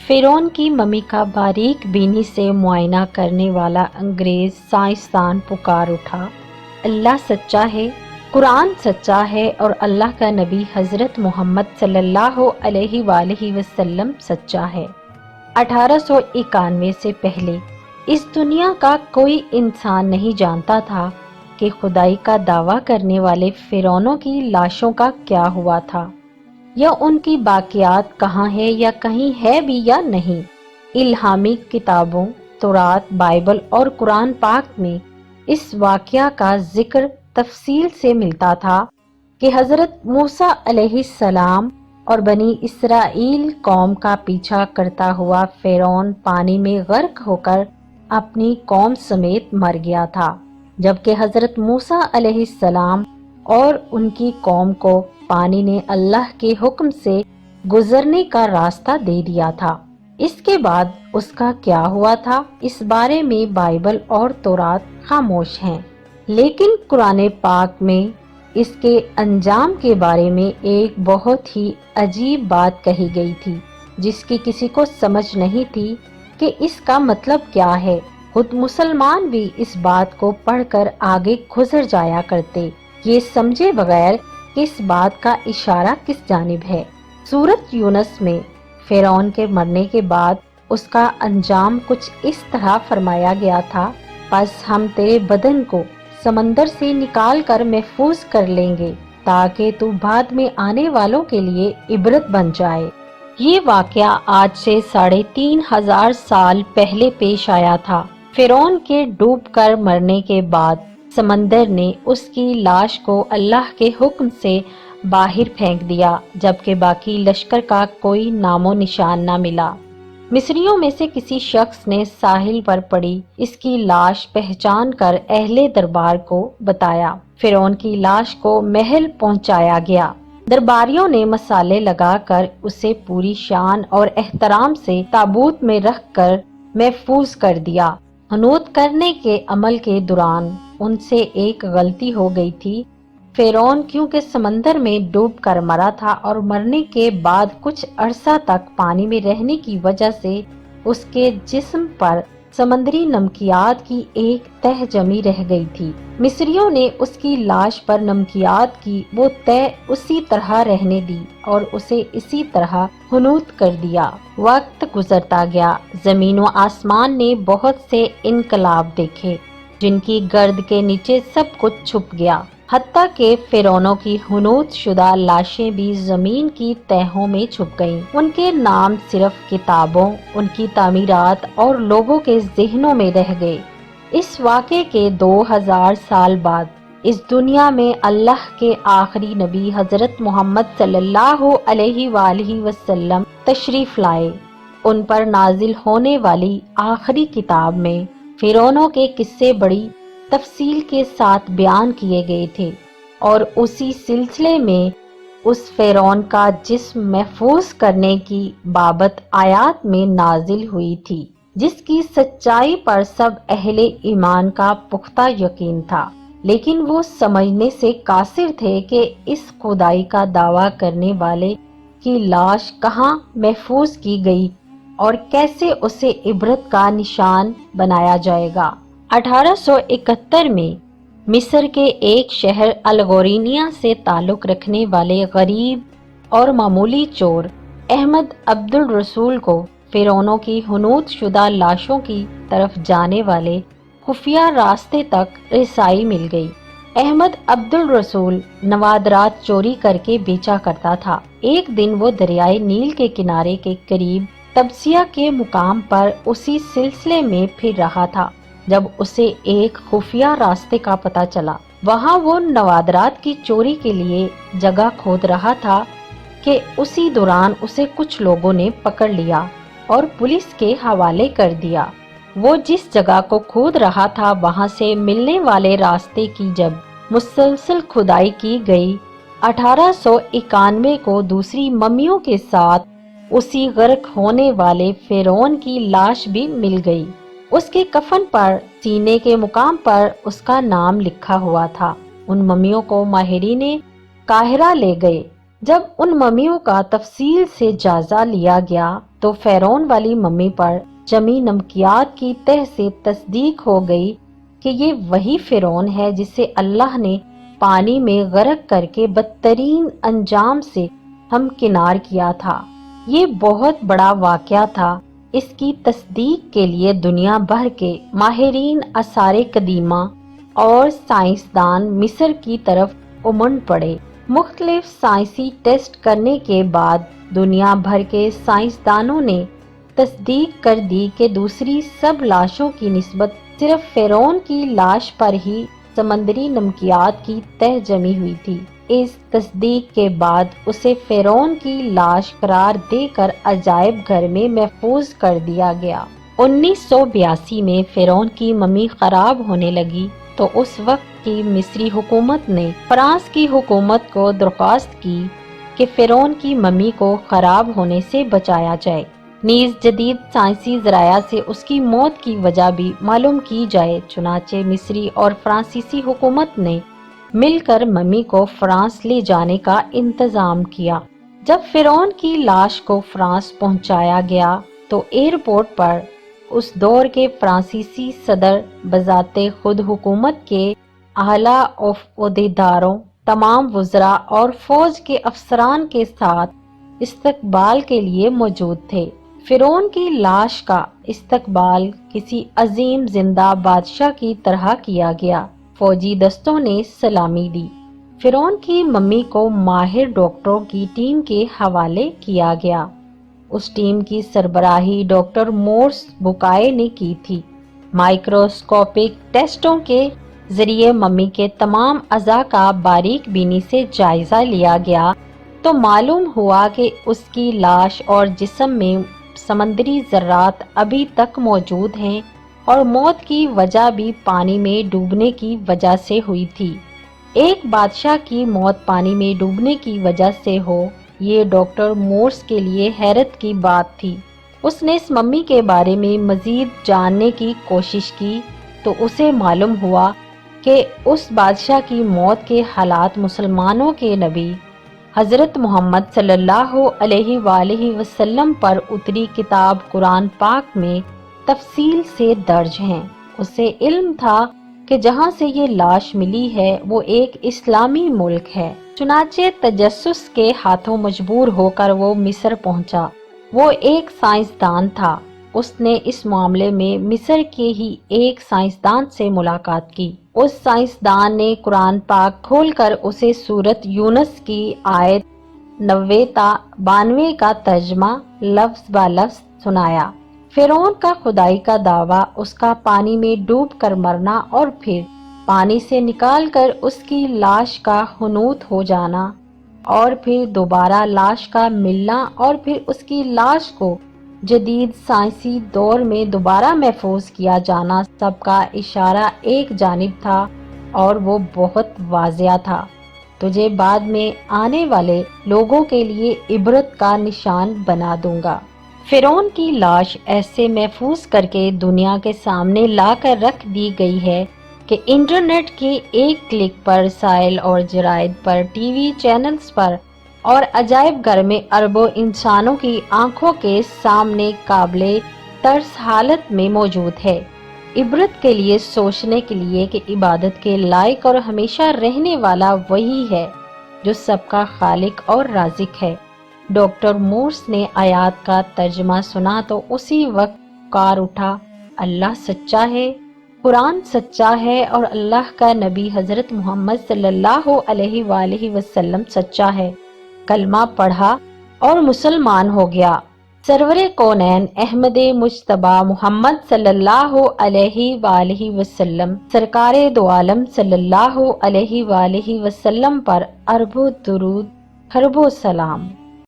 فرعون کی ممی کا باریک بینی سے معائنہ کرنے والا انگریز سائنسدان پکار اٹھا، اللہ سچا ہے، قرآن سچا ہے اور اللہ کا نبی حضرت محمد صلی اللہ علیہ وآلہ وسلم سچا ہے۔ 1891 سے پہلے اس دنیا کا کوئی انسان نہیں جانتا تھا کہ خدائی کا دعویٰ کرنے والے فرعونوں کی لاشوں کا کیا ہوا تھا، یا ان کی باقیات کہاں ہے یا کہیں ہے بھی یا نہیں۔ الہامی کتابوں تورات، بائبل اور قرآن پاک میں اس واقعہ کا ذکر تفصیل سے ملتا تھا کہ حضرت موسیٰ علیہ السلام اور بنی اسرائیل قوم کا پیچھا کرتا ہوا فرعون پانی میں غرق ہو کر اپنی قوم سمیت مر گیا تھا، جبکہ حضرت موسیٰ علیہ السلام اور ان کی قوم کو پانی نے اللہ کے حکم سے گزرنے کا راستہ دے دیا تھا۔ اس کے بعد اس کا کیا ہوا تھا، اس بارے میں بائبل اور تورات خاموش ہیں، لیکن قرآن پاک میں اس کے انجام کے بارے میں ایک بہت ہی عجیب بات کہی گئی تھی، جس کی کسی کو سمجھ نہیں تھی کہ اس کا مطلب کیا ہے۔ خود مسلمان بھی اس بات کو پڑھ کر آگے گزر جایا کرتے، یہ سمجھے بغیر کہ اس بات کا اشارہ کس جانب ہے۔ سورۃ یونس میں فرعون کے مرنے کے بعد اس کا انجام کچھ اس طرح فرمایا گیا تھا، پس ہم تیرے بدن کو سمندر سے نکال کر محفوظ کر لیں گے تاکہ تو بعد میں آنے والوں کے لیے عبرت بن جائے۔ یہ واقعہ آج سے 3500 سال پہلے پیش آیا تھا۔ فرعون کے ڈوب کر مرنے کے بعد سمندر نے اس کی لاش کو اللہ کے حکم سے باہر پھینک دیا، جبکہ باقی لشکر کا کوئی نام و نشان نہ ملا۔ مصریوں میں سے کسی شخص نے ساحل پر پڑی اس کی لاش پہچان کر اہل دربار کو بتایا۔ فرعون کی لاش کو محل پہنچایا گیا۔ درباریوں نے مسالے لگا کر اسے پوری شان اور احترام سے تابوت میں رکھ کر محفوظ کر دیا۔ حنوط کرنے کے عمل کے دوران ان سے ایک غلطی ہو گئی تھی۔ فرعون کیونکہ سمندر میں ڈوب کر مرا تھا اور مرنے کے بعد کچھ عرصہ تک پانی میں رہنے کی وجہ سے اس کے جسم پر سمندری نمکیات کی ایک تہ جمی رہ گئی تھی۔ مصریوں نے اس کی لاش پر نمکیات کی وہ تہ اسی طرح رہنے دی اور اسے اسی طرح حنوط کر دیا۔ وقت گزرتا گیا، زمین و آسمان نے بہت سے انقلاب دیکھے جن کی گرد کے نیچے سب کچھ چھپ گیا، حتیٰ کہ فرعونوں کی حنوط شدہ لاشیں بھی زمین کی تہوں میں چھپ گئیں۔ ان کے نام صرف کتابوں، ان کی تعمیرات اور لوگوں کے ذہنوں میں رہ گئے۔ اس واقعے کے 2000 سال بعد اس دنیا میں اللہ کے آخری نبی حضرت محمد صلی اللہ علیہ وآلہ وسلم تشریف لائے۔ ان پر نازل ہونے والی آخری کتاب میں فرعونوں کے قصے بڑی تفصیل کے ساتھ بیان کیے گئے تھے، اور اسی سلسلے میں اس فرعون کا جسم محفوظ کرنے کی بابت آیات میں نازل ہوئی تھی، جس کی سچائی پر سب اہل ایمان کا پختہ یقین تھا، لیکن وہ سمجھنے سے قاصر تھے کہ اس خدائی کا دعویٰ کرنے والے کی لاش کہاں محفوظ کی گئی اور کیسے اسے عبرت کا نشان بنایا جائے گا۔ 1871 میں مصر کے ایک شہر الغورینیا سے تعلق رکھنے والے غریب اور معمولی چور احمد عبد الرسول کو فرعونوں کی حنوط شدہ لاشوں کی طرف جانے والے خفیہ راستے تک رسائی مل گئی۔ احمد عبد الرسول نوادرات چوری کر کے بیچا کرتا تھا۔ ایک دن وہ دریائے نیل کے کنارے کے قریب تبسیہ کے مقام پر اسی سلسلے میں پھر رہا تھا جب اسے ایک خفیہ راستے کا پتہ چلا۔ وہاں وہ نوادرات کی چوری کے لیے جگہ کھود رہا تھا کہ اسی دوران اسے کچھ لوگوں نے پکڑ لیا اور پولیس کے حوالے کر دیا۔ وہ جس جگہ کو کھود رہا تھا وہاں سے ملنے والے راستے کی جب مسلسل کھدائی کی گئی، 1891 کو دوسری ممیوں کے ساتھ اسی غرق ہونے والے فرعون کی لاش بھی مل گئی۔ اس کے کفن پر سینے کے مقام پر اس کا نام لکھا ہوا تھا۔ ان ممیوں کو ماہرین قاہرہ لے گئے۔ جب ان ممیوں کا تفصیل سے جائزہ لیا گیا تو فرعون والی ممی پر جمی نمکیات کی تہ سے تصدیق ہو گئی کہ یہ وہی فرعون ہے جسے اللہ نے پانی میں غرق کر کے بدترین انجام سے ہمکنار کیا تھا۔ یہ بہت بڑا واقعہ تھا۔ اس کی تصدیق کے لیے دنیا بھر کے ماہرین آثار قدیمہ اور سائنسدان مصر کی طرف امنڈ پڑے۔ مختلف سائنسی ٹیسٹ کرنے کے بعد دنیا بھر کے سائنسدانوں نے تصدیق کر دی کہ دوسری سب لاشوں کی نسبت صرف فرعون کی لاش پر ہی سمندری نمکیات کی تہ جمی ہوئی تھی۔ اس تصدیق کے بعد اسے فرعون کی لاش قرار دے کر عجائب گھر میں محفوظ کر دیا گیا۔ 1982 میں فرعون کی ممی خراب ہونے لگی تو اس وقت کی مصری حکومت نے فرانس کی حکومت کو درخواست کی کہ فرعون کی ممی کو خراب ہونے سے بچایا جائے، نیز جدید سائنسی ذرائع سے اس کی موت کی وجہ بھی معلوم کی جائے۔ چنانچہ مصری اور فرانسیسی حکومت نے مل کر ممی کو فرانس لے جانے کا انتظام کیا۔ جب فرعون کی لاش کو فرانس پہنچایا گیا تو ایئرپورٹ پر اس دور کے فرانسیسی صدر بذات خود حکومت کے اعلیٰ عہدیداروں، تمام وزراء اور فوج کے افسران کے ساتھ استقبال کے لیے موجود تھے۔ فرعون کی لاش کا استقبال کسی عظیم زندہ بادشاہ کی طرح کیا گیا۔ فوجی دستوں نے سلامی دی۔ فرعون کی ممی کو ماہر ڈاکٹروں کی ٹیم کے حوالے کیا گیا۔ اس ٹیم کی سربراہی ڈاکٹر مورس بکائے نے کی تھی۔ مائکروسکوپک ٹیسٹوں کے ذریعے ممی کے تمام اعضاء کا باریک بینی سے جائزہ لیا گیا تو معلوم ہوا کہ اس کی لاش اور جسم میں سمندری ذرات ابھی تک موجود ہیں اور موت کی وجہ بھی پانی میں ڈوبنے کی وجہ سے ہوئی تھی۔ ایک بادشاہ کی موت پانی میں ڈوبنے کی وجہ سے ہو، یہ ڈاکٹر مورس کے لیے حیرت کی بات تھی۔ اس نے اس ممی کے بارے میں مزید جاننے کی کوشش کی تو اسے معلوم ہوا کہ اس بادشاہ کی موت کے حالات مسلمانوں کے نبی حضرت محمد صلی اللہ علیہ وآلہ وسلم پر اتری کتاب قرآن پاک میں تفصیل سے درج ہیں۔ اسے علم تھا کہ جہاں سے یہ لاش ملی ہے وہ ایک اسلامی ملک ہے۔ چنانچہ تجسس کے ہاتھوں مجبور ہو کر وہ مصر پہنچا۔ وہ ایک سائنسدان تھا۔ اس نے اس معاملے میں مصر کے ہی ایک سائنسدان سے ملاقات کی۔ اس سائنسدان نے قرآن پاک کھول کر اسے سورۃ یونس کی آیت 90 تا 92 کا ترجمہ لفظ با لفظ سنایا۔ فرعون کا خدائی کا دعویٰ، اس کا پانی میں ڈوب کر مرنا اور پھر پانی سے نکال کر اس کی لاش کا حنوط ہو جانا اور پھر دوبارہ لاش کا ملنا اور پھر اس کی لاش کو جدید سائنسی دور میں دوبارہ محفوظ کیا جانا، سب کا اشارہ ایک جانب تھا اور وہ بہت واضح تھا۔ تجھے بعد میں آنے والے لوگوں کے لیے عبرت کا نشان بنا دوں گا۔ فرعون کی لاش ایسے محفوظ کر کے دنیا کے سامنے لا کر رکھ دی گئی ہے کہ انٹرنیٹ کے ایک کلک پر رسائل اور جرائد پر، ٹی وی چینلز پر اور عجائب گھر میں اربوں انسانوں کی آنکھوں کے سامنے قابل ترس حالت میں موجود ہے۔ عبرت کے لیے، سوچنے کے لیے کہ عبادت کے لائق اور ہمیشہ رہنے والا وہی ہے جو سب کا خالق اور رازق ہے۔ ڈاکٹر مورس نے آیات کا ترجمہ سنا تو اسی وقت پکار اٹھا، اللہ سچا ہے، قرآن سچا ہے اور اللہ کا نبی حضرت محمد صلی اللہ علیہ وآلہ وسلم سچا ہے۔ کلمہ پڑھا اور مسلمان ہو گیا۔ سرور کونین احمد مجتبیٰ محمد صلی اللہ علیہ وآلہ وسلم، سرکار دو عالم صلی اللہ علیہ وآلہ وسلم پر اربوں درود، خربوں سلام۔